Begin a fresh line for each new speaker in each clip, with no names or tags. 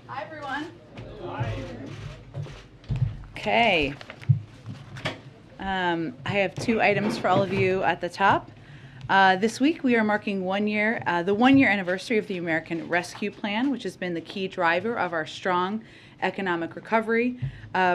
Hi, everyone.
Hi.
Okay. I have two items for all of you at the top. This week we are marking the 1 year anniversary of the American Rescue Plan, which has been the key driver of our strong economic recovery,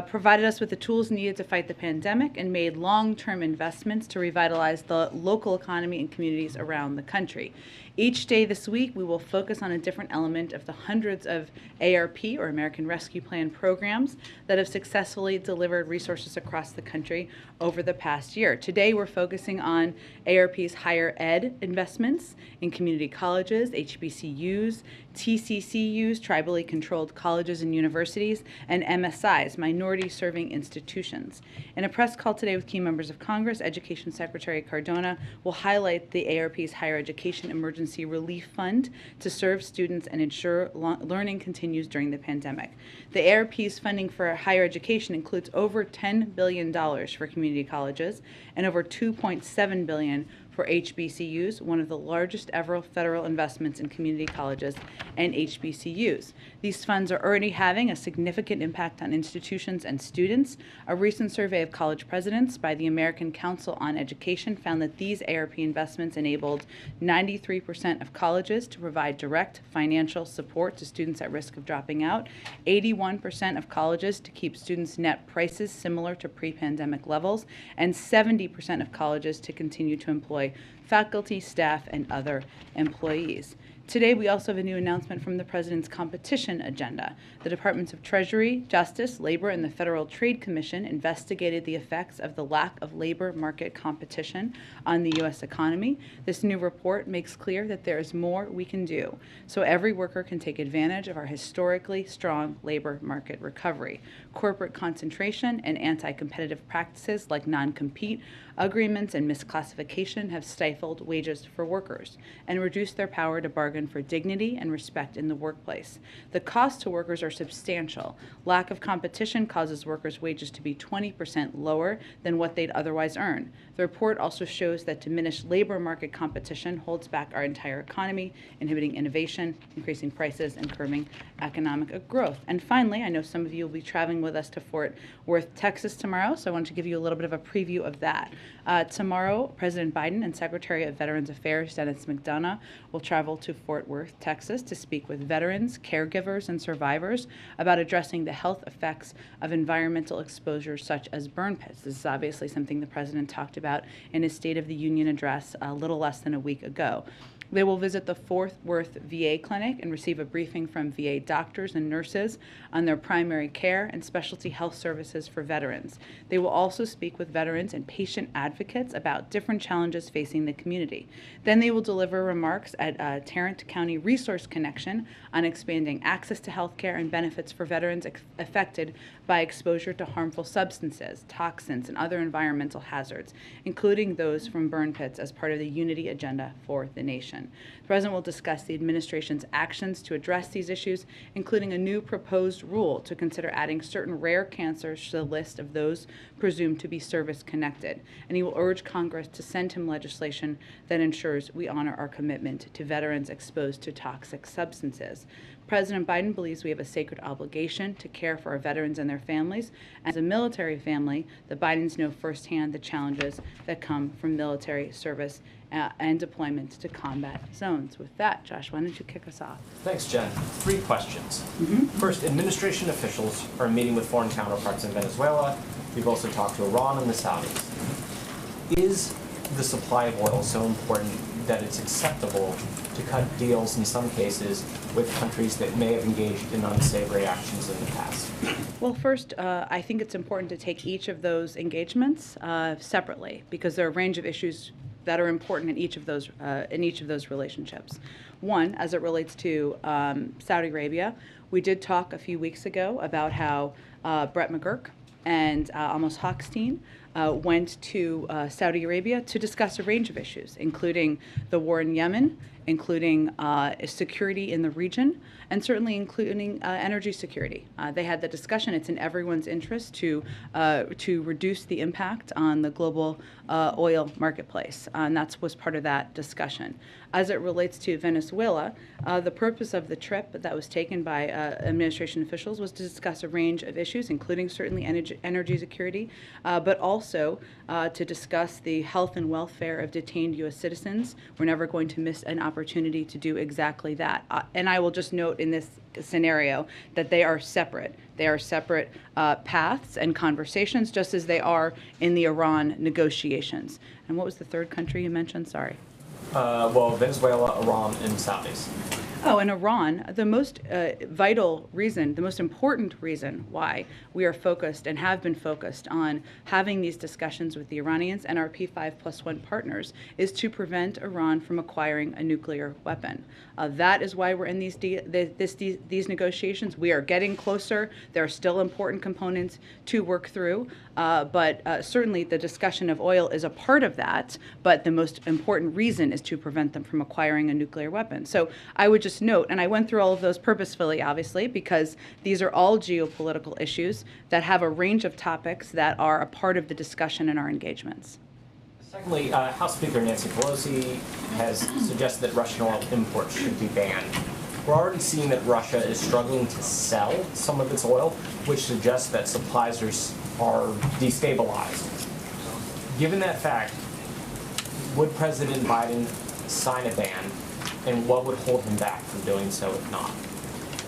provided us with the tools needed to fight the pandemic, and made long-term investments to revitalize the local economy and communities around the country. Each day this week, we will focus on a different element of the hundreds of ARP, or American Rescue Plan programs, that have successfully delivered resources across the country over the past year. Today, we're focusing on ARP's higher ed investments in community colleges, HBCUs, TCCUs, tribally controlled colleges and universities, and MSIs, minority serving institutions. In a press call today with key members of Congress, Education Secretary Cardona will highlight the ARP's Higher Education Emergency Relief Fund to serve students and ensure learning continues during the pandemic. The ARP's funding for higher education includes over $10 billion for community colleges and over $2.7 billion for HBCUs, one of the largest ever federal investments in community colleges and HBCUs. These funds are already having a significant impact on institutions and students. A recent survey of college presidents by the American Council on Education found that these ARP investments enabled 93% of colleges to provide direct financial support to students at risk of dropping out, 81% of colleges to keep students' net prices similar to pre-pandemic levels, and 70% of colleges to continue to employ faculty, staff, and other employees. Today, we also have a new announcement from the President's competition agenda. The Departments of Treasury, Justice, Labor, and the Federal Trade Commission investigated the effects of the lack of labor market competition on the U.S. economy. This new report makes clear that there is more we can do so every worker can take advantage of our historically strong labor market recovery. Corporate concentration and anti-competitive practices like non-compete agreements and misclassification have stifled wages for workers and reduced their power to bargain for dignity and respect in the workplace. The costs to workers are substantial. Lack of competition causes workers' wages to be 20% lower than what they'd otherwise earn. The report also shows that diminished labor market competition holds back our entire economy, inhibiting innovation, increasing prices, and curbing economic growth. And finally, I know some of you will be traveling with us to Fort Worth, Texas tomorrow, so I want to give you a little bit of a preview of that. Tomorrow, President Biden and Secretary of Veterans Affairs Dennis McDonough will travel to Fort Worth, Texas to speak with veterans, caregivers, and survivors about addressing the health effects of environmental exposures such as burn pits. This is obviously something the President talked about in his State of the Union address a little less than a week ago. They will visit the Fort Worth VA clinic and receive a briefing from VA doctors and nurses on their primary care and specialty health services for veterans. They will also speak with veterans and patient advocates about different challenges facing the community. Then they will deliver remarks at Tarrant County Resource Connection on expanding access to health care and benefits for veterans affected by exposure to harmful substances, toxins, and other environmental hazards, including those from burn pits, as part of the Unity Agenda for the nation. The President will discuss the administration's actions to address these issues, including a new proposed rule to consider adding certain rare cancers to the list of those presumed to be service-connected. And he will urge Congress to send him legislation that ensures we honor our commitment to veterans exposed to toxic substances. President Biden believes we have a sacred obligation to care for our veterans and their families. As a military family, the Bidens know firsthand the challenges that come from military service and deployment to combat zones. With that, Josh, why don't you kick us off?
Thanks, Jen. 3 questions. First, administration officials are meeting with foreign counterparts in Venezuela. We've also talked to Iran and the Saudis. Is the supply of oil so important that it's acceptable to cut deals in some cases with countries that may have engaged in unsavory actions in the past?
Well, first, I think it's important to take each of those engagements separately, because there are a range of issues that are important in each of those relationships. One, as it relates to Saudi Arabia, we did talk a few weeks ago about how Brett McGurk and Amos Hochstein went to Saudi Arabia to discuss a range of issues, including the war in Yemen, including security in the region, and certainly including energy security. They had the discussion. It's in everyone's interest to reduce the impact on the global oil marketplace, and that was part of that discussion. As it relates to Venezuela, the purpose of the trip that was taken by administration officials was to discuss a range of issues, including certainly energy security, but also to discuss the health and welfare of detained U.S. citizens. We're never going to miss an opportunity to do exactly that. And I will just note in this scenario that they are separate. They are separate paths and conversations, just as they are in the Iran negotiations. And what was the third country you mentioned? Sorry.
Well, Venezuela, Iran, and Saudis.
Oh, and Iran, the most vital reason, the most important reason why we are focused and have been focused on having these discussions with the Iranians and our P5+1 partners is to prevent Iran from acquiring a nuclear weapon. That is why we're in these negotiations. We are getting closer. There are still important components to work through, but certainly the discussion of oil is a part of that, but the most important reason is to prevent them from acquiring a nuclear weapon. So I would just note, and I went through all of those purposefully, obviously, because these are all geopolitical issues that have a range of topics that are a part of the discussion in our engagements.
Secondly, House Speaker Nancy Pelosi has suggested that Russian oil imports should be banned. We're already seeing that Russia is struggling to sell some of its oil, which suggests that supplies are destabilized. Given that fact, would President Biden sign a ban, and what would hold him back from doing so if not?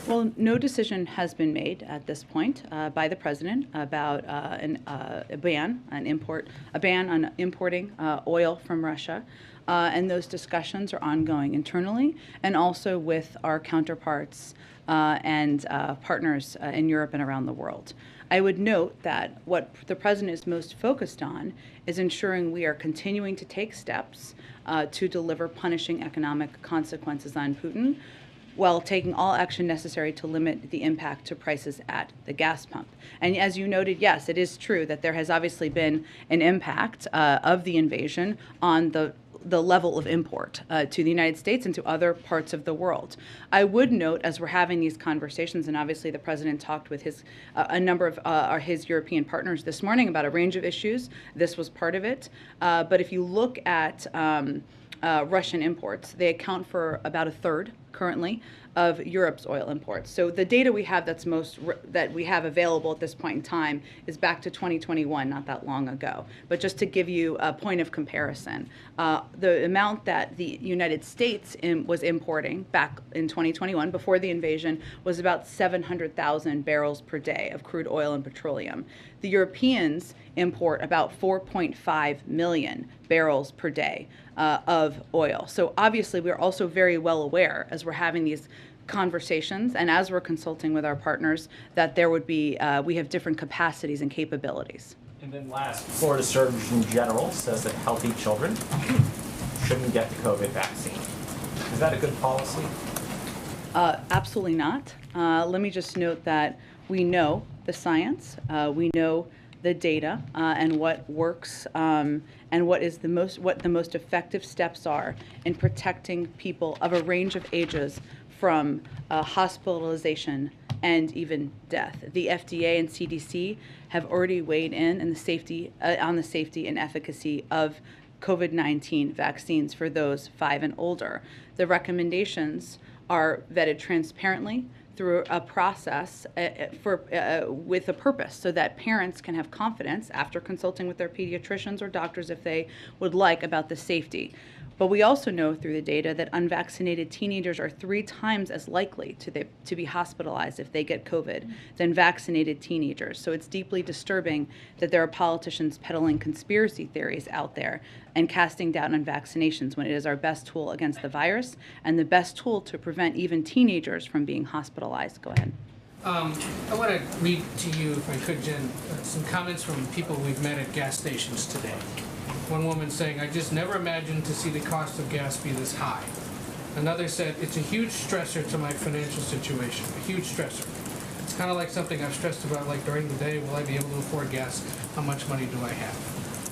Well, no decision has been made at this point by the president about a ban on importing oil from Russia, and those discussions are ongoing internally and also with our counterparts and partners in Europe and around the world. I would note that what the president is most focused on is ensuring we are continuing to take steps to deliver punishing economic consequences on Putin, while taking all action necessary to limit the impact to prices at the gas pump. And as you noted, yes, it is true that there has obviously been an impact of the invasion on the level of import to the United States and to other parts of the world. I would note, as we're having these conversations, and obviously the president talked with a number of his European partners this morning about a range of issues. This was part of it. But if you look at Russian imports, they account for about a third currently of Europe's oil imports. So the data we have that we have available at this point in time is back to 2021, not that long ago. But just to give you a point of comparison, the amount that the United States was importing back in 2021 before the invasion was about 700,000 barrels per day of crude oil and petroleum. The Europeans import about 4.5 million barrels per day of oil. So obviously we're also very well aware, as we're having these conversations and as we're consulting with our partners, that there would be, we have different capacities and capabilities.
And then last, Florida Surgeon General says that healthy children shouldn't get the COVID vaccine. Is that a good policy?
Absolutely not. Let me just note that we know the science, we know the data, and what works, and what the most effective steps are in protecting people of a range of ages from hospitalization and even death. The FDA and CDC have already weighed in on the safety and efficacy of COVID-19 vaccines for those 5 and older. The recommendations are vetted transparently through a process with a purpose, so that parents can have confidence after consulting with their pediatricians or doctors if they would like about the safety. But we also know through the data that unvaccinated teenagers are 3 times as likely to be hospitalized if they get COVID than vaccinated teenagers. So it's deeply disturbing that there are politicians peddling conspiracy theories out there and casting doubt on vaccinations when it is our best tool against the virus and the best tool to prevent even teenagers from being hospitalized. Go ahead.
I want to read to you, if I could, Jen, some comments from people we've met at gas stations today. One woman saying, "I just never imagined to see the cost of gas be this high." Another said, "It's a huge stressor to my financial situation, a huge stressor. It's kind of like something I've stressed about, like during the day, will I be able to afford gas? How much money do I have?"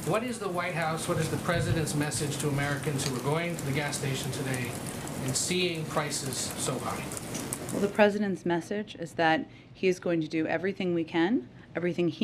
What is the White House, what is the President's message to Americans who are going to the gas station today and seeing prices so high?
Well, the President's message is that he is going to do everything he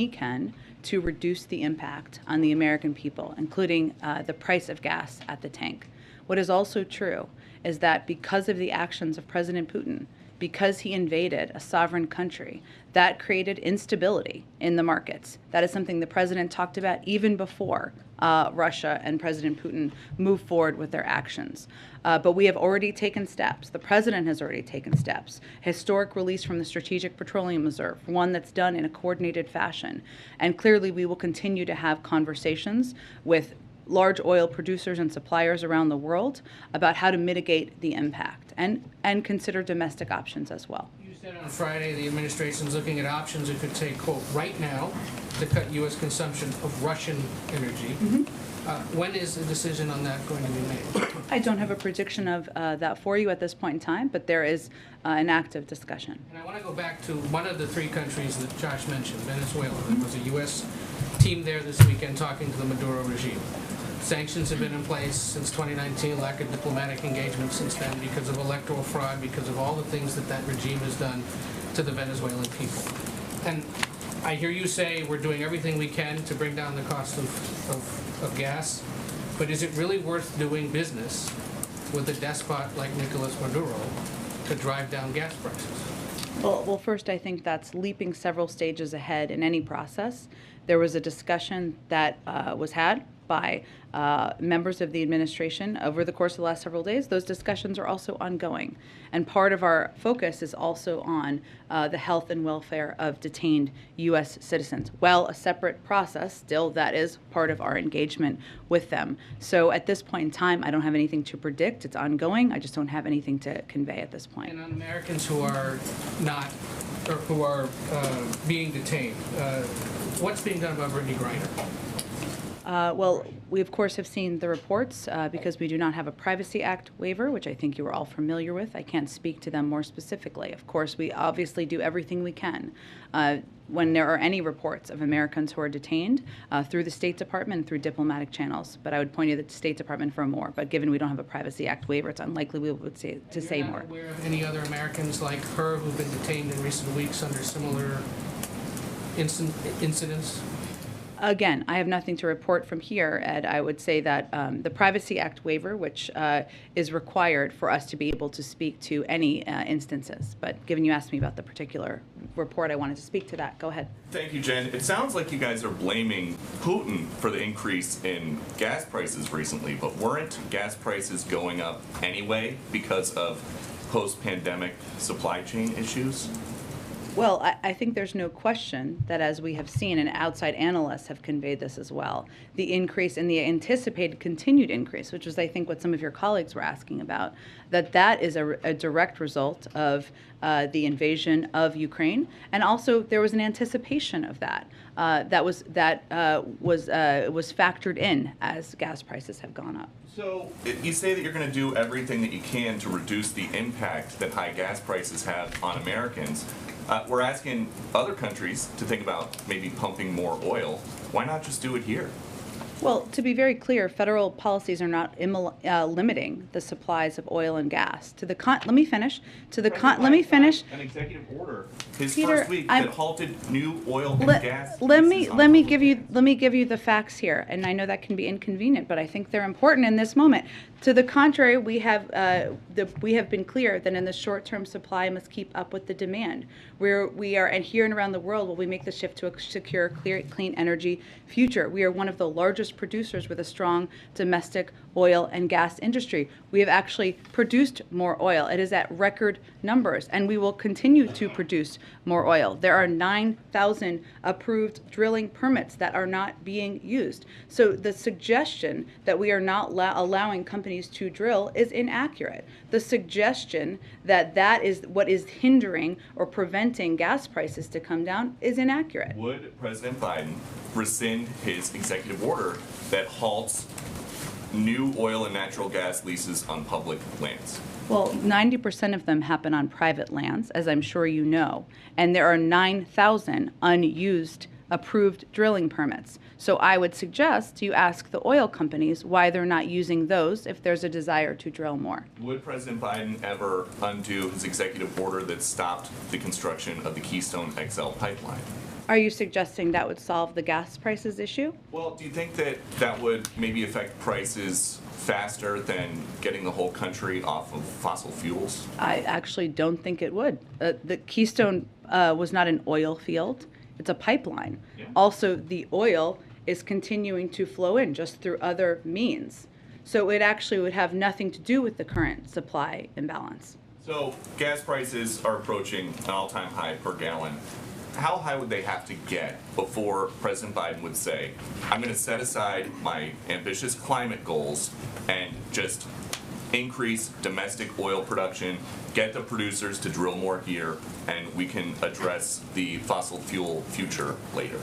can, to reduce the impact on the American people, including the price of gas at the tank. What is also true is that because of the actions of President Putin, because he invaded a sovereign country, that created instability in the markets. That is something the President talked about even before Russia and President Putin moved forward with their actions. But we have already taken steps. The President has already taken steps. Historic release from the Strategic Petroleum Reserve, one that's done in a coordinated fashion. And clearly we will continue to have conversations with large oil producers and suppliers around the world about how to mitigate the impact and consider domestic options as well.
You said on Friday the administration's looking at options it could take, quote, right now to cut U.S. consumption of Russian energy. When is a decision on that going to be made?
I don't have a prediction of that for you at this point in time, but there is an active discussion.
And I want to go back to one of the three countries that Josh mentioned, Venezuela. There was a U.S. team there this weekend talking to the Maduro regime. Sanctions have been in place since 2019, lack of diplomatic engagement since then because of electoral fraud, because of all the things that that regime has done to the Venezuelan people. And I hear you say we're doing everything we can to bring down the cost of gas, but is it really worth doing business with a despot like Nicolas Maduro to drive down gas prices?
Well, first, I think that's leaping several stages ahead in any process. There was a discussion that was had by members of the administration over the course of the last several days. Those discussions are also ongoing. And part of our focus is also on the health and welfare of detained U.S. citizens. While a separate process, still that is part of our engagement with them. So at this point in time, I don't have anything to predict. It's ongoing. I just don't have anything to convey at this point.
And on Americans who are not, or who are being detained, what's being done about Brittany Griner?
Well, we of course have seen the reports because we do not have a Privacy Act waiver, which I think you are all familiar with. I can't speak to them more specifically. Of course, we obviously do everything we can when there are any reports of Americans who are detained through the State Department and through diplomatic channels. But I would point you to the State Department for more. But given we don't have a Privacy Act waiver, it's unlikely we would say to say more.
Are you aware of any other Americans like her who've been detained in recent weeks under similar incidents?
Again, I have nothing to report from here, Ed. I would say that the Privacy Act waiver, which is required for us to be able to speak to any instances. But given you asked me about the particular report, I wanted to speak to that. Go ahead.
Thank you, Jen. It sounds like you guys are blaming Putin for the increase in gas prices recently, but weren't gas prices going up anyway because of post-pandemic supply chain issues?
Well, I think there's no question that, as we have seen, and outside analysts have conveyed this as well, the increase in the anticipated continued increase, which was, I think, what some of your colleagues were asking about, that is a direct result of the invasion of Ukraine, and also there was an anticipation of that was factored in as gas prices have gone up.
So you say that you're going to do everything that you can to reduce the impact that high gas prices have on Americans. We're asking other countries to think about maybe pumping more oil. Why not just do it here?
Well, to be very clear, federal policies are not limiting the supplies of oil and gas. Let me finish. Let me finish.
An executive order his
Peter,
first week that halted new oil and gas.
Let me give you the facts here, and I know that can be inconvenient, but I think they're important in this moment. To the contrary, we have been clear that in the short term, supply must keep up with the demand. We are, and here and around the world, while we make the shift to a secure, clean energy future, we are one of the largest producers with a strong domestic oil and gas industry. We have actually produced more oil. It is at record numbers, and we will continue to produce more oil. There are 9,000 approved drilling permits that are not being used. So the suggestion that we are not allowing companies to drill is inaccurate. The suggestion that that is what is hindering or preventing gas prices to come down is inaccurate.
Would President Biden rescind his executive order that halts new oil and natural gas leases on public lands?
Well, 90% of them happen on private lands, as I'm sure you know, and there are 9,000 unused approved drilling permits. So I would suggest you ask the oil companies why they're not using those if there's a desire to drill more.
Would President Biden ever undo his executive order that stopped the construction of the Keystone XL pipeline?
Are you suggesting that would solve the gas prices issue?
Well, do you think that that would maybe affect prices faster than getting the whole country off of fossil fuels?
I actually don't think it would. The Keystone was not an oil field. It's a pipeline.
Yeah.
Also, the oil is continuing to flow in just through other means. So it actually would have nothing to do with the current supply imbalance.
So gas prices are approaching an all-time high per gallon. How high would they have to get before President Biden would say, I'm going to set aside my ambitious climate goals and just increase domestic oil production, get the producers to drill more here, and we can address the fossil fuel future later?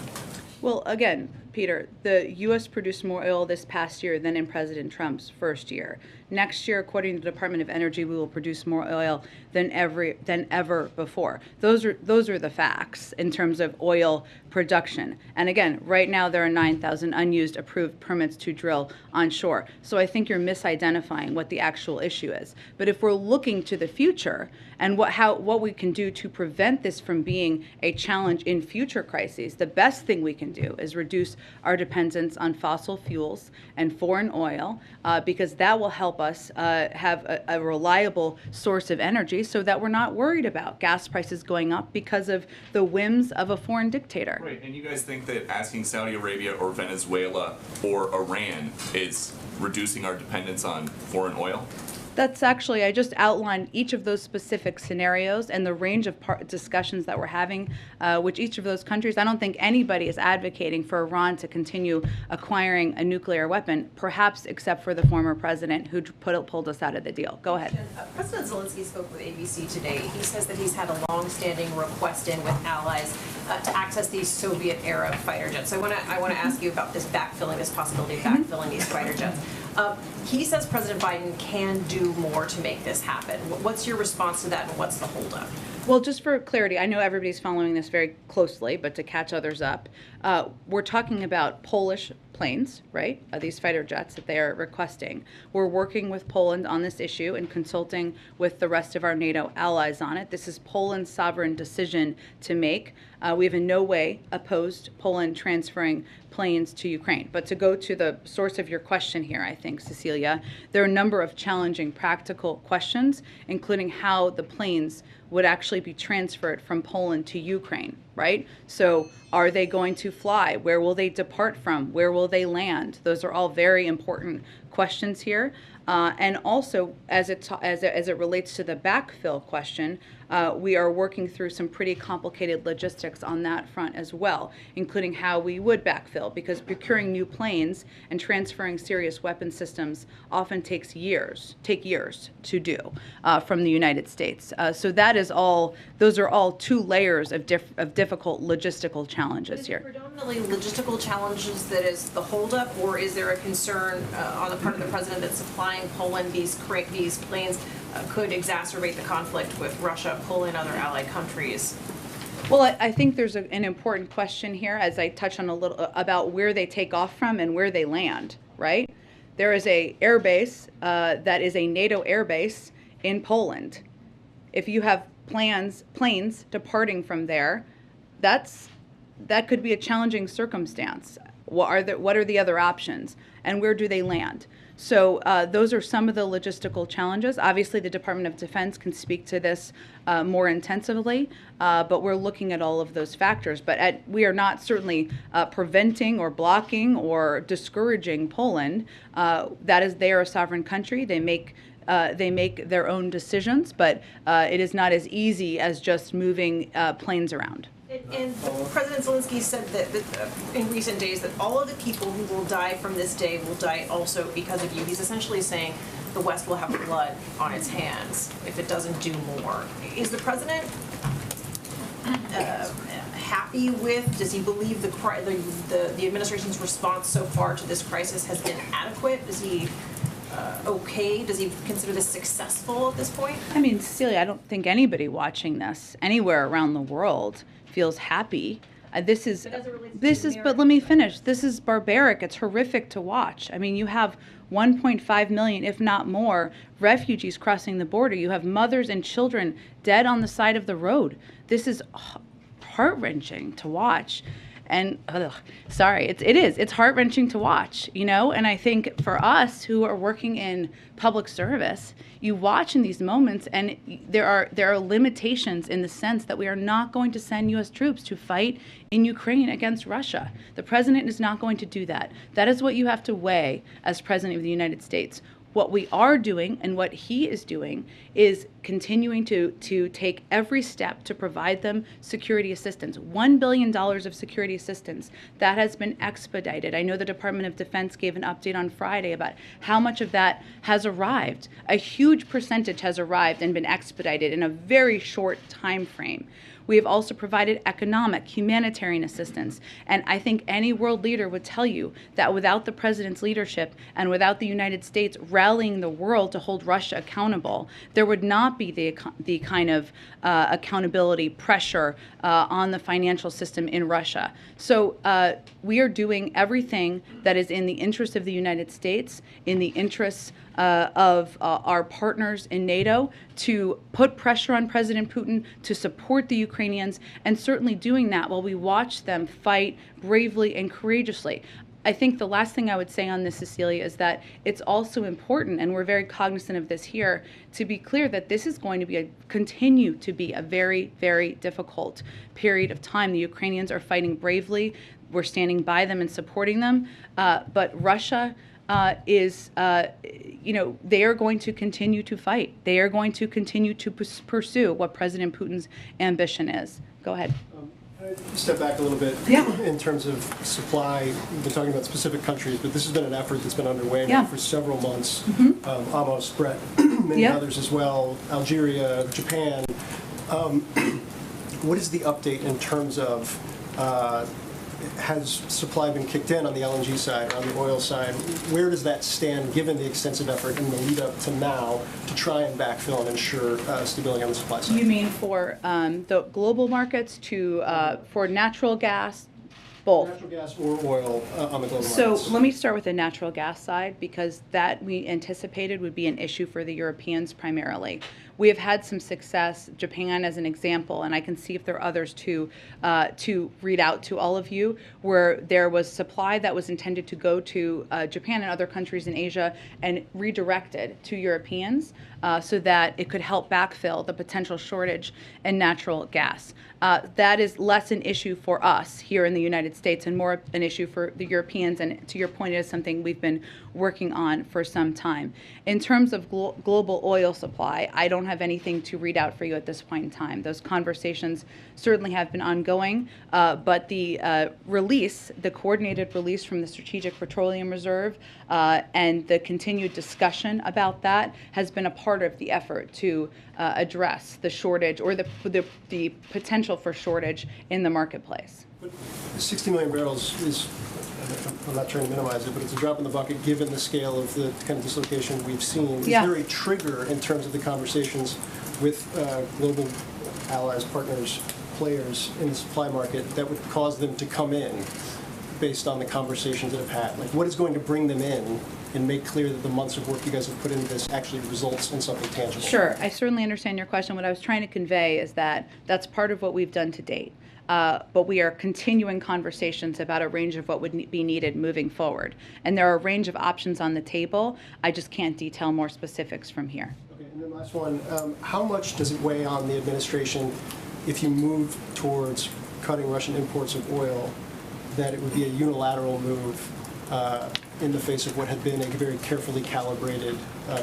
Well, again, Peter, the U.S. produced more oil this past year than in President Trump's first year. Next year, according to the Department of Energy, we will produce more oil than ever before. Those are the facts in terms of oil production. And again, right now there are 9,000 unused approved permits to drill onshore. So I think you're misidentifying what the actual issue is. But if we're looking to the future and what we can do to prevent this from being a challenge in future crises, the best thing we can do is reduce our dependence on fossil fuels and foreign oil, because that will help us have a reliable source of energy so that we're not worried about gas prices going up because of the whims of a foreign dictator.
Right, and you guys think that asking Saudi Arabia or Venezuela or Iran is reducing our dependence on foreign oil?
That's actually, I just outlined each of those specific scenarios and the range of discussions that we're having with each of those countries. I don't think anybody is advocating for Iran to continue acquiring a nuclear weapon, perhaps except for the former president who pulled us out of the deal. Go ahead.
President Zelensky spoke with ABC today. He says that he's had a long-standing request in with allies to access these Soviet-era fighter jets. So I want to ask you about this backfilling, this possibility of backfilling these fighter jets. He says President Biden can do more to make this happen. What's your response to that, and what's the holdup?
Well, just for clarity, I know everybody's following this very closely, but to catch others up, we're talking about Polish planes, right? These fighter jets that they are requesting. We're working with Poland on this issue and consulting with the rest of our NATO allies on it. This is Poland's sovereign decision to make. We have in no way opposed Poland transferring planes to Ukraine. But to go to the source of your question here, I think, Cecilia, there are a number of challenging practical questions, including how the planes would actually be transferred from Poland to Ukraine, right? So are they going to fly? Where will they depart from? Where will they land? Those are all very important questions here. And also, as it relates to the backfill question, we are working through some pretty complicated logistics on that front as well, including how we would backfill, because procuring new planes and transferring serious weapon systems often takes years to do from the United States. So that is all. Those are all two layers of difficult logistical challenges here.
Predominantly logistical challenges that is the holdup, or is there a concern on the part of the president that supplying Poland these planes could exacerbate the conflict with Russia, Poland, other allied countries?
Well, I think there's an important question here, as I touched on a little, about where they take off from and where they land, right? There is a air base that is a NATO air base in Poland. If you have planes departing from there, that could be a challenging circumstance. What are the other options, and where do they land? So those are some of the logistical challenges. Obviously, the Department of Defense can speak to this more intensively, but we're looking at all of those factors. But we are not certainly preventing or blocking or discouraging Poland. They are a sovereign country. They make their own decisions, but it is not as easy as just moving planes around.
And President Zelensky said that in recent days that all of the people who will die from this day will die also because of you. He's essentially saying the West will have blood on its hands if it doesn't do more. Is the president happy with, does he believe the administration's response so far to this crisis has been adequate? Is he okay? Does he consider this successful at this point?
I mean, Cecilia, I don't think anybody watching this anywhere around the world feels happy This is
But as it relates to
this
the
is. But let
American
me
side.
finish. This is barbaric. It's horrific to watch. I mean, you have 1.5 million, if not more, refugees crossing the border. You have mothers and children dead on the side of the road. This is heart-wrenching to watch. And sorry, it is. It's heart-wrenching to watch, you know? And I think for us who are working in public service, you watch in these moments and there are limitations in the sense that we are not going to send US troops to fight in Ukraine against Russia. The president is not going to do that. That is what you have to weigh as president of the United States. What we are doing and what he is doing is continuing to take every step to provide them security assistance. $1 billion of security assistance that has been expedited. I know the Department of Defense gave an update on Friday about how much of that has arrived. A huge percentage has arrived and been expedited in a very short time frame. We have also provided economic, humanitarian assistance. And I think any world leader would tell you that without the president's leadership and without the United States rallying the world to hold Russia accountable, there would not be the kind of accountability pressure on the financial system in Russia. So we are doing everything that is in the interest of the United States, in the interests of our partners in NATO, to put pressure on President Putin to support the Ukrainians, and certainly doing that while we watch them fight bravely and courageously. I think the last thing I would say on this, Cecilia, is that it's also important, and we're very cognizant of this here, to be clear that this is going to continue to be a very, very difficult period of time. The Ukrainians are fighting bravely. We're standing by them and supporting them. But Russia they are going to continue to fight. They are going to continue to pursue what President Putin's ambition is. Go ahead.
Step back a little bit.
Yeah.
In terms of supply. We've been talking about specific countries, but this has been an effort that's been underway now for several months. Amos, Brett, many others as well, Algeria, Japan. What is the update in terms of has supply been kicked in on the LNG side, on the oil side? Where does that stand, given the extensive effort in the lead up to now to try and backfill and ensure stability on the supply side?
You mean for the global markets, for natural gas, both?
Natural gas or oil on the global
So
markets.
let me start with the natural gas side, because that we anticipated would be an issue for the Europeans primarily. We have had some success, Japan as an example, and I can see if there are others to read out to all of you, where there was supply that was intended to go to Japan and other countries in Asia and redirected to Europeans so that it could help backfill the potential shortage in natural gas. That is less an issue for us here in the United States and more an issue for the Europeans, and to your point, it is something we've been working on for some time. In terms of global oil supply, I don't have anything to read out for you at this point in time. Those conversations certainly have been ongoing, but the the coordinated release from the Strategic Petroleum Reserve and the continued discussion about that has been a part of the effort to address the shortage or the potential for shortage in the marketplace.
But 60 million barrels is, I'm not trying to minimize it, but it's a drop in the bucket given the scale of the kind of dislocation we've seen. Is there a trigger in terms of the conversations with global allies, partners, players in the supply market that would cause them to come in based on the conversations that have had? Like, what is going to bring them in and make clear that the months of work you guys have put into this actually results in something tangible?
Sure, I certainly understand your question. What I was trying to convey is that that's part of what we've done to date. But we are continuing conversations about a range of what would be needed moving forward. And there are a range of options on the table. I just can't detail more specifics from here.
Okay, and then last one, how much does it weigh on the administration if you move towards cutting Russian imports of oil, that it would be a unilateral move in the face of what had been a very carefully calibrated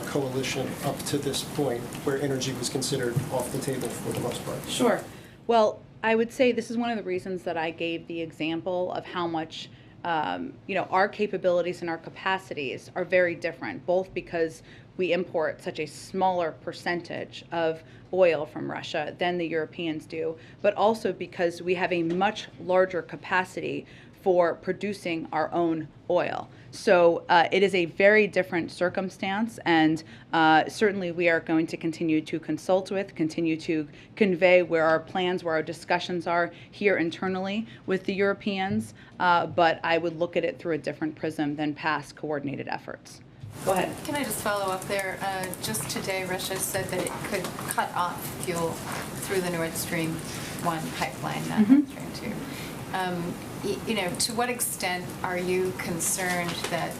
coalition up to this point, where energy was considered off the table for the most part?
Sure. Well, I would say this is one of the reasons that I gave the example of how much our capabilities and our capacities are very different, both because we import such a smaller percentage of oil from Russia than the Europeans do, but also because we have a much larger capacity for producing our own oil. So it is a very different circumstance, and certainly we are going to continue to consult with, continue to convey where our plans, where our discussions are here internally with the Europeans, but I would look at it through a different prism than past coordinated efforts. Go ahead.
Can I just follow up there? Just today, Russia said that it could cut off fuel through the Nord Stream 1 pipeline, not Nord Stream 2. To what extent are you concerned that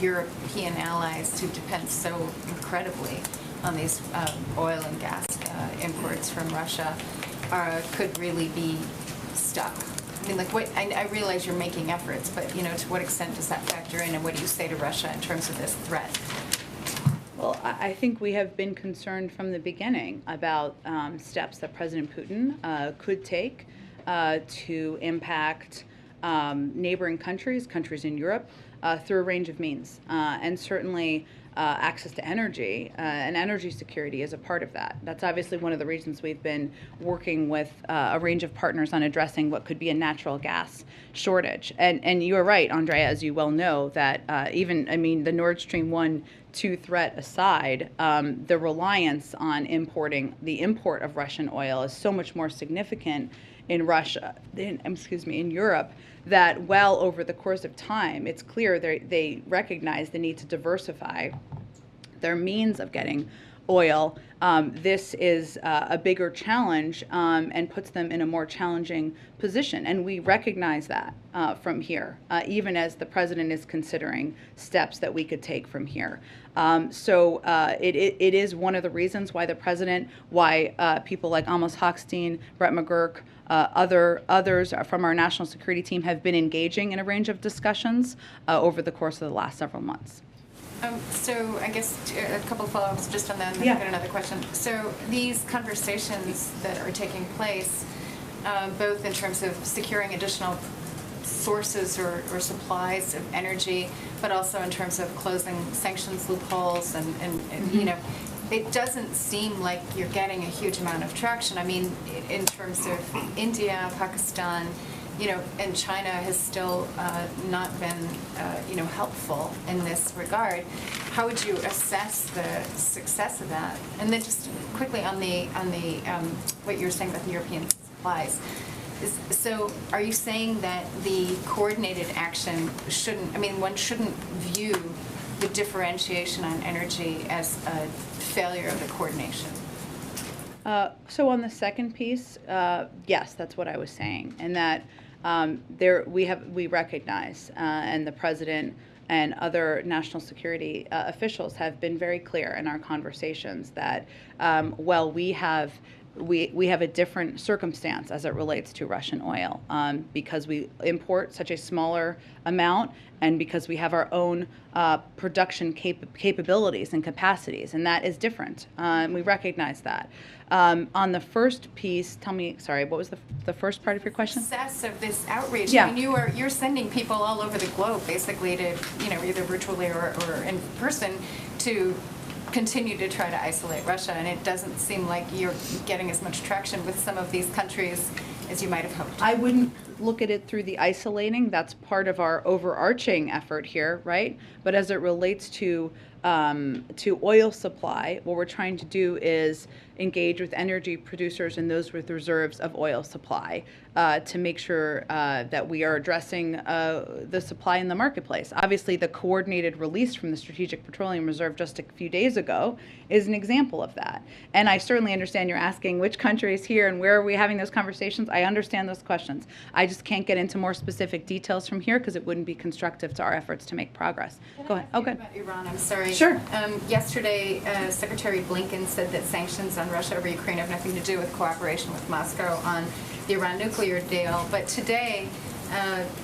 European allies who depend so incredibly on these oil and gas imports from Russia could really be stuck? I mean, I realize you're making efforts, but, to what extent does that factor in, and what do you say to Russia in terms of this threat?
Well, I think we have been concerned from the beginning about steps that President Putin could take to impact neighboring countries in Europe, through a range of means. And certainly access to energy and energy security is a part of that. That's obviously one of the reasons we've been working with a range of partners on addressing what could be a natural gas shortage. And you are right, Andrea, as you well know, that the Nord Stream 1-2 threat aside, the reliance on the import of Russian oil is so much more significant in Europe, that well over the course of time, it's clear they recognize the need to diversify their means of getting oil. This is a bigger challenge and puts them in a more challenging position. And we recognize that from here, even as the president is considering steps that we could take from here. So it is one of the reasons why people like Amos Hochstein, Brett McGurk, others from our national security team have been engaging in a range of discussions over the course of the last several months.
So I guess a couple of follow-ups just on that, and then I've got another question. So these conversations that are taking place, both in terms of securing additional sources or supplies of energy, but also in terms of closing sanctions loopholes, and it doesn't seem like you're getting a huge amount of traction. I mean, in terms of India, Pakistan, and China has still not been, helpful in this regard. How would you assess the success of that? And then just quickly on the what you were saying about the European supplies. So are you saying that the coordinated action one shouldn't view the differentiation on energy as a failure of the coordination?
So on the second piece, yes, that's what I was saying, and that we recognize, and the president and other national security officials have been very clear in our conversations that we have a different circumstance as it relates to Russian oil, because we import such a smaller amount, and because we have our own production capabilities and capacities, and that is different. We recognize that. On the first piece, tell me, sorry, what was the first part of your question?
Success of this outreach.
Yeah.
I mean, you're sending people all over the globe, basically, to either virtually or in person, to continue to try to isolate Russia, and it doesn't seem like you're getting as much traction with some of these countries as you might have hoped.
I wouldn't look at it through the isolating. That's part of our overarching effort here, right? But as it relates to oil supply, what we're trying to do is engage with energy producers and those with reserves of oil supply to make sure that we are addressing the supply in the marketplace. Obviously, the coordinated release from the Strategic Petroleum Reserve just a few days ago is an example of that. And I certainly understand you're asking which country is here and where are we having those conversations. I understand those questions. I just can't get into more specific details from here because it wouldn't be constructive to our efforts to make progress. Go ahead.
Okay. About Iran, I'm sorry.
Sure.
Yesterday, Secretary Blinken said that sanctions on Russia over Ukraine have nothing to do with cooperation with Moscow on the Iran nuclear deal. But today,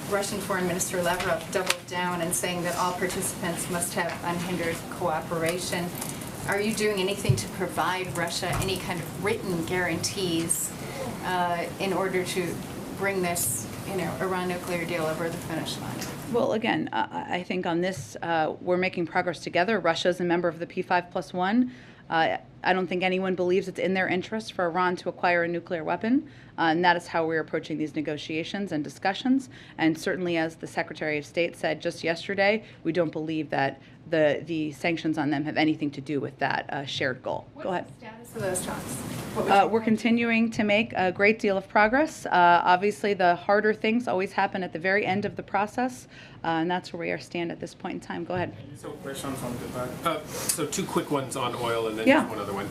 Russian Foreign Minister Lavrov doubled down in saying that all participants must have unhindered cooperation. Are you doing anything to provide Russia any kind of written guarantees in order to bring this, Iran nuclear deal over the finish line?
Well, again, I think on this, we're making progress together. Russia is a member of the P5+1 I don't think anyone believes it's in their interest for Iran to acquire a nuclear weapon, and that is how we're approaching these negotiations and discussions. And certainly, as the Secretary of State said just yesterday, we don't believe that the sanctions on them have anything to do with that shared goal. Go ahead.
What's the status of those talks?
We're continuing to make a great deal of progress. Obviously, the harder things always happen at the very end of the process, and that's where we stand at this point in time. Go ahead.
So questions on the so two quick ones on oil and then
Yeah.
just one other one.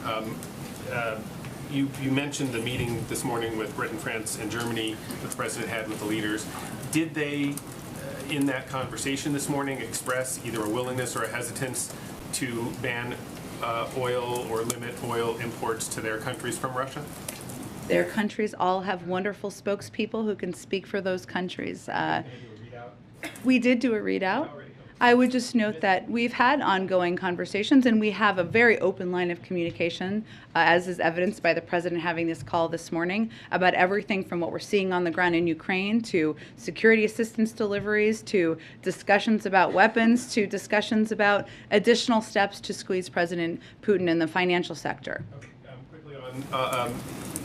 You mentioned the meeting this morning with Britain, France, and Germany that the president had with the leaders. Did they, in that conversation this morning, express either a willingness or a hesitance to ban oil or limit oil imports to their countries from Russia?
Their countries all have wonderful spokespeople who can speak for those countries. We did do a readout. I would just note that we've had ongoing conversations, and we have a very open line of communication, as is evidenced by the president having this call this morning, about everything from what we're seeing on the ground in Ukraine to security assistance deliveries to discussions about weapons to discussions about additional steps to squeeze President Putin in the financial sector.
Okay, quickly on,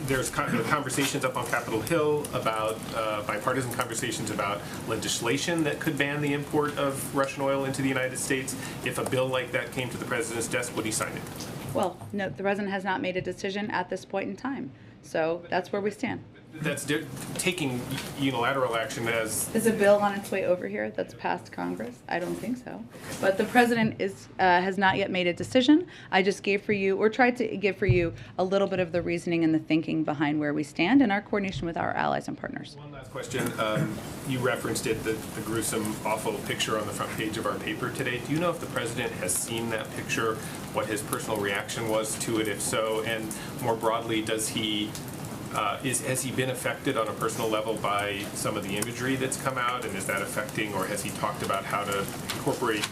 there's conversations up on Capitol Hill about bipartisan conversations about legislation that could ban the import of Russian oil into the United States. If a bill like that came to the president's desk, would he sign it?
Well, no, the president has not made a decision at this point in time. So that's where we stand.
That's taking unilateral action as...
Is a bill on its way over here that's passed Congress? I don't think so. But the president has not yet made a decision. I just gave for you, or tried to give for you, a little bit of the reasoning and the thinking behind where we stand in our coordination with our allies and partners.
One last question. You referenced it, the gruesome, awful picture on the front page of our paper today. Do you know if the president has seen that picture, what his personal reaction was to it, if so? And more broadly, does he... has he been affected on a personal level by some of the imagery that's come out, and is that affecting, or has he talked about how to incorporate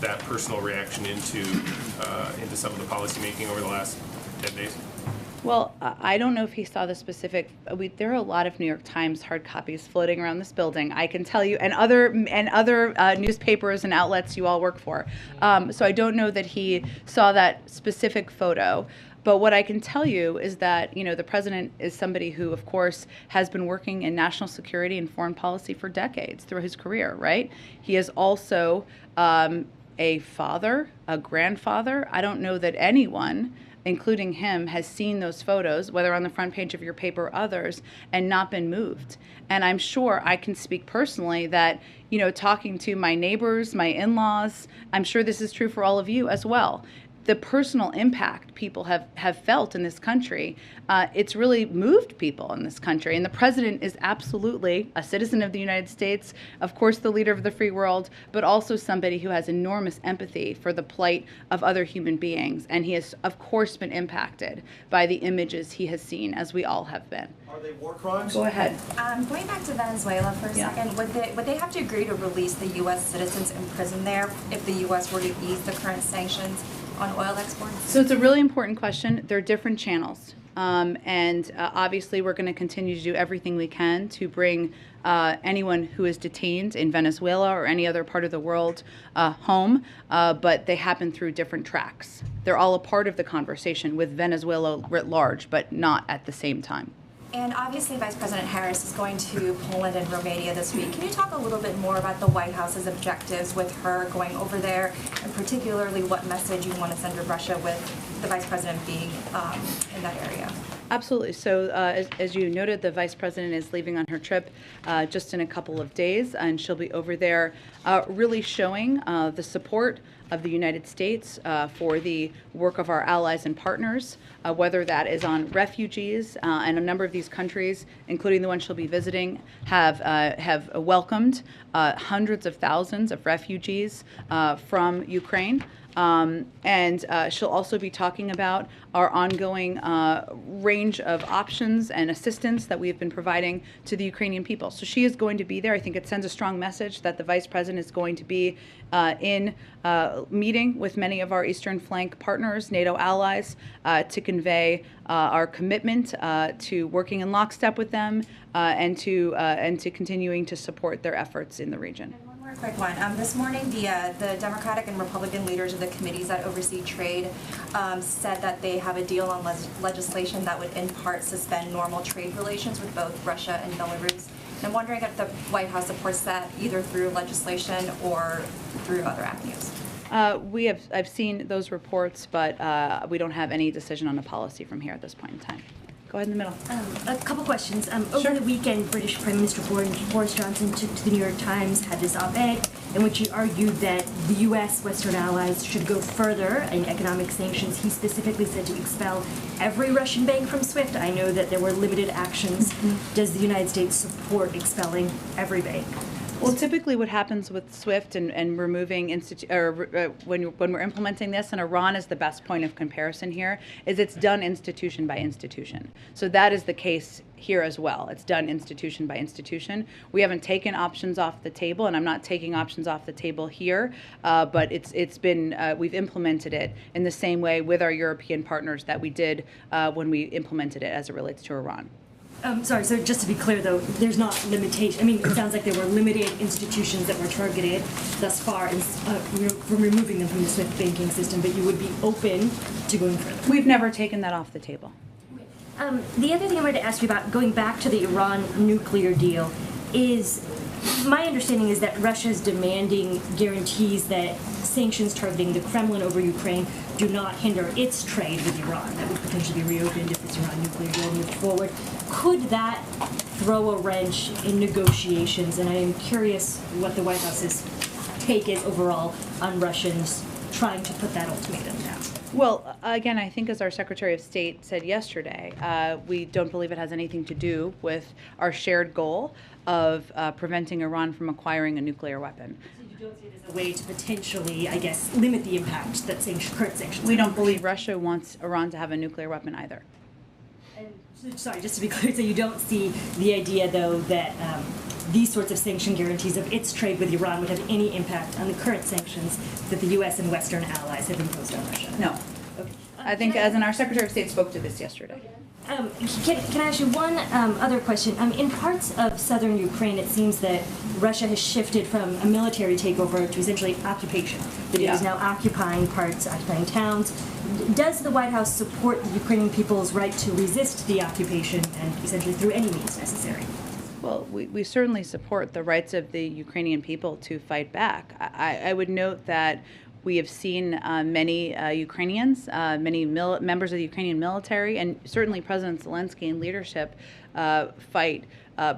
that personal reaction into some of the policy making over the last 10 days?
Well, I don't know if he saw the specific. There are a lot of New York Times hard copies floating around this building. I can tell you, and other newspapers and outlets you all work for. So I don't know that he saw that specific photo. But what I can tell you is that, the president is somebody who, of course, has been working in national security and foreign policy for decades through his career, right? He is also a father, a grandfather. I don't know that anyone, including him, has seen those photos, whether on the front page of your paper or others, and not been moved. And I'm sure I can speak personally that, talking to my neighbors, my in-laws, I'm sure this is true for all of you as well. The personal impact people have felt in this country, it's really moved people in this country. And the president is absolutely a citizen of the United States, of course the leader of the free world, but also somebody who has enormous empathy for the plight of other human beings. And he has, of course, been impacted by the images he has seen, as we all have been.
Are they war crimes?
Go ahead.
Going back to Venezuela for a second, would they have to agree to release the U.S. citizens imprisoned there if the U.S. were to ease the current sanctions on oil exports?
So it's a really important question. There are different channels. Obviously, we're going to continue to do everything we can to bring anyone who is detained in Venezuela or any other part of the world home, but they happen through different tracks. They're all a part of the conversation with Venezuela writ large, but not at the same time.
And obviously, Vice President Harris is going to Poland and Romania this week. Can you talk a little bit more about the White House's objectives with her going over there, and particularly what message you want to send to Russia with the Vice President being in that area?
Absolutely. So as you noted, the Vice President is leaving on her trip just in a couple of days, and she'll be over there really showing the support of the United States for the work of our allies and partners, whether that is on refugees, and a number of these countries, including the one she'll be visiting, have welcomed hundreds of thousands of refugees from Ukraine. And she'll also be talking about our ongoing range of options and assistance that we have been providing to the Ukrainian people. So she is going to be there. I think it sends a strong message that the Vice President is going to be in meeting with many of our Eastern Flank partners, NATO allies, to convey our commitment to working in lockstep with them and to continuing to support their efforts in the region.
Quick one. This morning, the Democratic and Republican leaders of the committees that oversee trade said that they have a deal on legislation that would in part suspend normal trade relations with both Russia and Belarus. And I'm wondering if the White House supports that either through legislation or through other avenues.
I've seen those reports, but we don't have any decision on a policy from here at this point in time. Go ahead in the middle.
A couple questions. Over the weekend, British Prime Minister Boris Johnson took to the New York Times, had this op-ed in which he argued that the U.S. Western allies should go further in economic sanctions. He specifically said to expel every Russian bank from SWIFT. I know that there were limited actions. Does the United States support expelling every bank?
Well, typically what happens with SWIFT and removing when we're implementing this, and Iran is the best point of comparison here, is it's done institution by institution. So that is the case here as well. It's done institution by institution. We haven't taken options off the table, and I'm not taking options off the table here, but we've implemented it in the same way with our European partners that we did when we implemented it as it relates to Iran.
Sorry, so just to be clear though, there's not limitation. I mean, it sounds like there were limited institutions that were targeted thus far from removing them from the SWIFT banking system, but you would be open to going further.
We've never taken that off the table.
The other thing I wanted to ask you about, going back to the Iran nuclear deal, is my understanding is that Russia is demanding guarantees that sanctions targeting the Kremlin over Ukraine do not hinder its trade with Iran. That would potentially be reopened if this Iran nuclear deal moved forward. Could that throw a wrench in negotiations? And I am curious what the White House's take is overall on Russians trying to put that ultimatum down.
Well, again, I think as our Secretary of State said yesterday, we don't believe it has anything to do with our shared goal of preventing Iran from acquiring a nuclear weapon.
So you don't see it as a way to potentially, I guess, limit the impact that current sanctions
We don't believe Russia wants Iran to have a nuclear weapon either.
And, sorry, just to be clear, so you don't see the idea, though, that these sorts of sanction guarantees of its trade with Iran would have any impact on the current sanctions that the U.S. and Western allies have imposed on Russia?
No.
Okay.
I think, as in our Secretary of State spoke to this yesterday.
Can I ask you one other question? In parts of southern Ukraine, it seems that Russia has shifted from a military takeover to essentially occupation. That it is now occupying parts, occupying towns. Does the White House support the Ukrainian people's right to resist the occupation and essentially through any means necessary?
Well, we certainly support the rights of the Ukrainian people to fight back. I would note that we have seen many Ukrainians, many members of the Ukrainian military, and certainly President Zelensky and leadership fight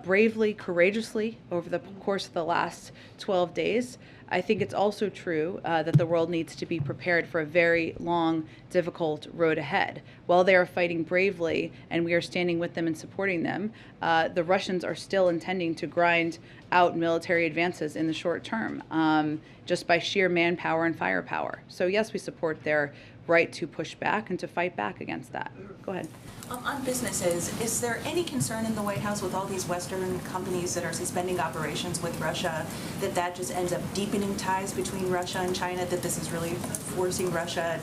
bravely, courageously over the course of the last 12 days. I think it's also true that the world needs to be prepared for a very long, difficult road ahead. While they are fighting bravely and we are standing with them and supporting them, the Russians are still intending to grind out military advances in the short term, just by sheer manpower and firepower. So yes, we support their right to push back and to fight back against that. Go ahead.
On businesses, is there any concern in the White House with all these Western companies that are suspending operations with Russia, that just ends up deepening ties between Russia and China, that this is really forcing Russia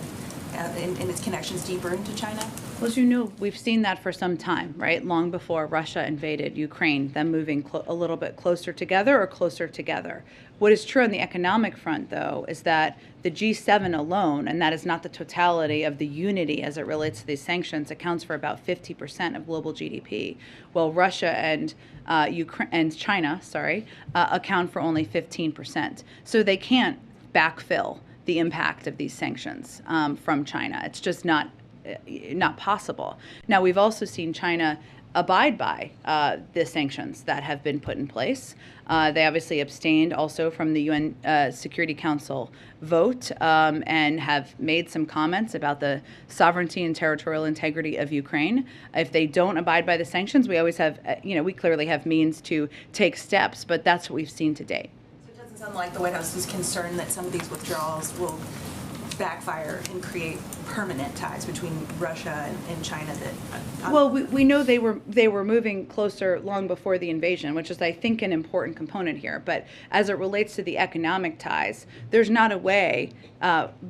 and its connections deeper into China?
Well, as you know, we've seen that for some time, right? Long before Russia invaded Ukraine, them moving a little bit closer together or closer together. What is true on the economic front, though, is that the G7 alone, and that is not the totality of the unity as it relates to these sanctions, accounts for about 50% of global GDP, while Russia and China, account for only 15%. So they can't backfill the impact of these sanctions from China. It's just not possible. Now, we've also seen China abide by the sanctions that have been put in place. They obviously abstained also from the UN Security Council vote and have made some comments about the sovereignty and territorial integrity of Ukraine. If they don't abide by the sanctions, we always have, we clearly have means to take steps, but that's what we've seen to date.
So it doesn't sound like the White House is concerned that some of these withdrawals will backfire and create permanent ties between Russia and China.
Well, we know they were moving closer long before the invasion, which is, I think, an important component here. But as it relates to the economic ties, there's not a way,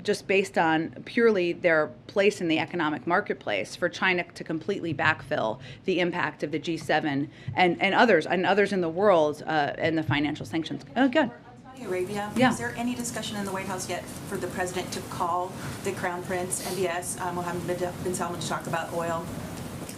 just based on purely their place in the economic marketplace, for China to completely backfill the impact of the G7 and others in the world and the financial sanctions. Oh, good.
Arabia.
Yeah.
Is there any discussion in the White House yet for the president to call the Crown Prince, MBS, Mohammed bin Salman, to talk about oil?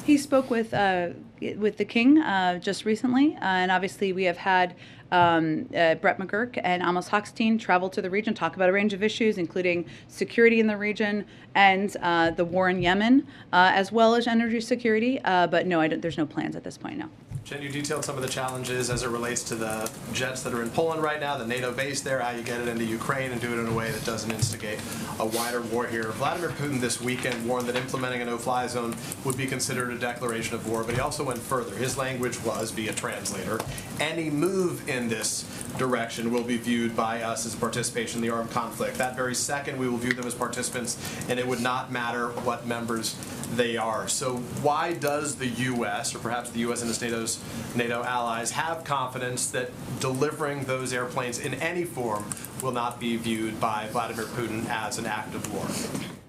He spoke with the king just recently, and obviously we have had Brett McGurk and Amos Hochstein travel to the region, talk about a range of issues, including security in the region and the war in Yemen, as well as energy security. But no, there's no plans at this point, no.
Jen, you detailed some of the challenges as it relates to the jets that are in Poland right now, the NATO base there, how you get it into Ukraine and do it in a way that doesn't instigate a wider war here. Vladimir Putin this weekend warned that implementing a no-fly zone would be considered a declaration of war, but he also went further. His language was, via translator, any move in this direction will be viewed by us as participation in the armed conflict. That very second, we will view them as participants, and it would not matter what members they are. So why does the U.S., or perhaps the U.S. and its NATO allies, have confidence that delivering those airplanes in any form will not be viewed by Vladimir Putin as an act of war?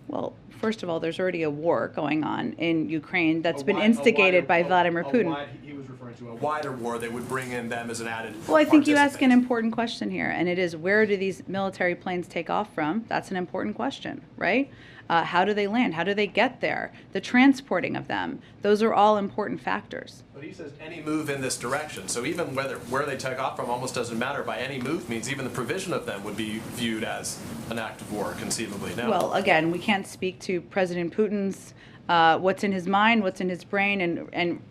Well, first of all, there's already a war going on in Ukraine that's been instigated by Vladimir Putin.
He was referring to a wider war that would bring in them as an added
Well, I think you ask an important question here, and it is, where do these military planes take off from? That's an important question, right? How do they land? How do they get there? The transporting of them. Those are all important factors.
But he says any move in this direction. So even where they take off from almost doesn't matter. By any move means even the provision of them would be viewed as an act of war, conceivably. Now,
Well, again, we can't speak to President Putin's what's in his mind, what's in his brain, and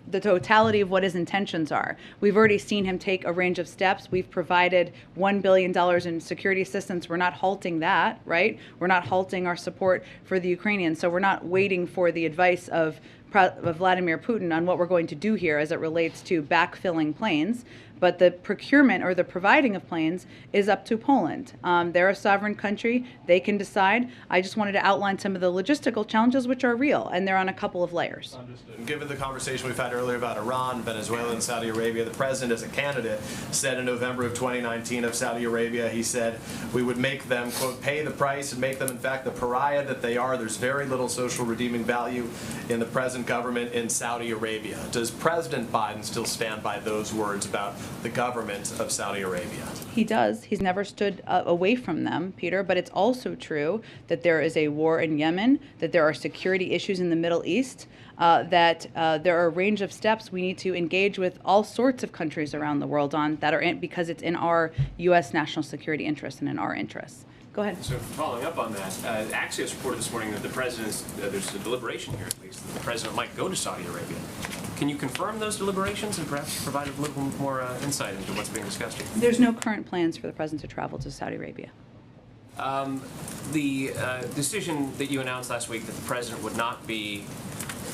the totality of what his intentions are. We've already seen him take a range of steps. We've provided $1 billion in security assistance. We're not halting that, right? We're not halting our support for the Ukrainians. So we're not waiting for the advice of Vladimir Putin on what we're going to do here as it relates to backfilling planes. But the procurement or the providing of planes is up to Poland. They're a sovereign country. They can decide. I just wanted to outline some of the logistical challenges, which are real, and they're on a couple of layers.
understood. Given the conversation we've had earlier about Iran, Venezuela, and Saudi Arabia, the president, as a candidate, said in November of 2019 of Saudi Arabia, he said, we would make them, quote, pay the price and make them, in fact, the pariah that they are. There's very little social redeeming value in the present government in Saudi Arabia. Does President Biden still stand by those words about the government of Saudi Arabia?
He does. He's never stood away from them, Peter, but it's also true that there is a war in Yemen, that there are security issues in the Middle East, that there are a range of steps we need to engage with all sorts of countries around the world on that are because it's in our U.S. national security interests and in our interests. Go ahead.
So following up on that, Axios reported this morning that the president's, there's a deliberation here at least, that the president might go to Saudi Arabia. Can you confirm those deliberations and perhaps provide a little more insight into what's being discussed here?
There's no current plans for the president to travel to Saudi Arabia.
The decision that you announced last week that the president would not be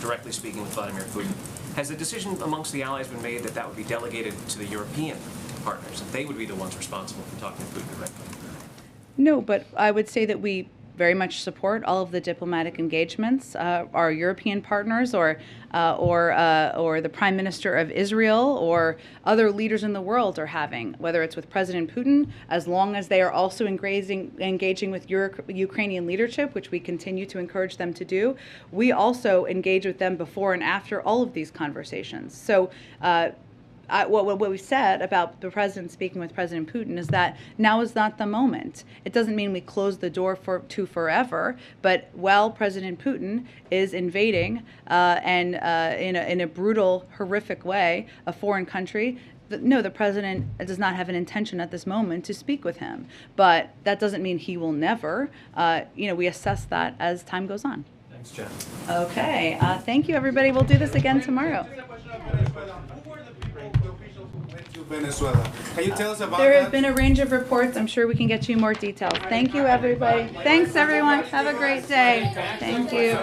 directly speaking with Vladimir Putin, has the decision amongst the allies been made that that would be delegated to the European partners, that they would be the ones responsible for talking to Putin directly?
No, but I would say that we very much support all of the diplomatic engagements our European partners or the Prime Minister of Israel or other leaders in the world are having, whether it's with President Putin, as long as they are also engaging with Ukrainian leadership, which we continue to encourage them to do. We also engage with them before and after all of these conversations. So what we said about the president speaking with President Putin is that now is not the moment. It doesn't mean we close the door to forever, but while President Putin is invading and in a brutal, horrific way a foreign country, no, the president does not have an intention at this moment to speak with him. But that doesn't mean he will never. We assess that as time goes on.
Thanks, Jen.
Okay. Thank you, everybody. We'll do this again tomorrow.
Venezuela. Can you tell us about
There
that?
have been a range of reports. I'm sure we can get you more details. Thank you, everybody. Thanks, everyone. Have a great day. Thank you.